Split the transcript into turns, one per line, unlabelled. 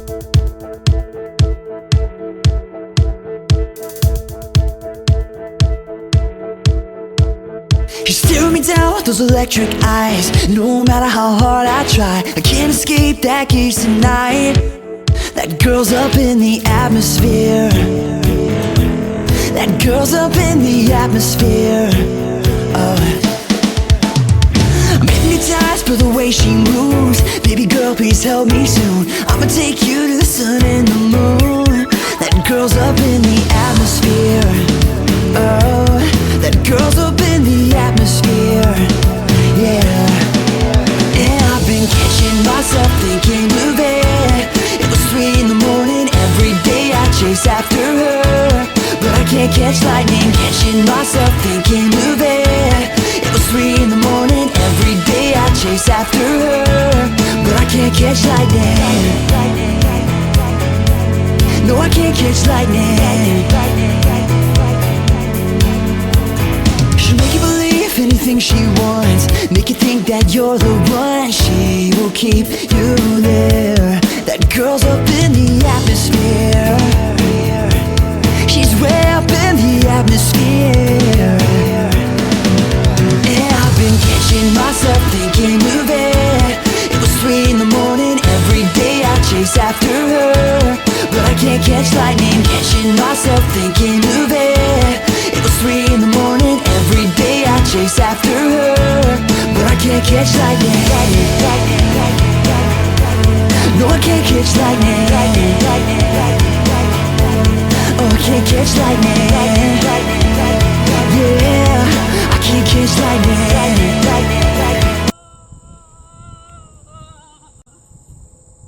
You stare me down with those electric eyes. No matter how hard I try, I can't escape that gaze tonight. That girl's up in the atmosphere. That girl's up in the atmosphere. Oh, I'm hypnotized by the way she moves. Baby girl, please help me soon. I'ma take you to the sun and the moon. That girl's up in the atmosphere. Oh, that girl's up in the atmosphere. Yeah. And I've been catching myself thinking of it. It was 3 in the morning, every day I chase after her, but I can't catch lightning. Catching myself thinking of it. It was 3 in the morning, every day I chase after her, but I can't catch lightning. No, I can't catch lightning. She'll make you believe anything she wants, make you think that you're the one. She will keep you there. That girl's up in the atmosphere. She's way up in the atmosphere. And I've been catching myself thinking of it. It was 3 in the morning, every day I chase after her, but I can't catch lightning. Catching myself thinking of it. It was 3 in the morning, every day I chase after her, but I can't catch lightning. No, I can't catch lightning. Oh, I can't catch lightning. Yeah, I can't catch lightning.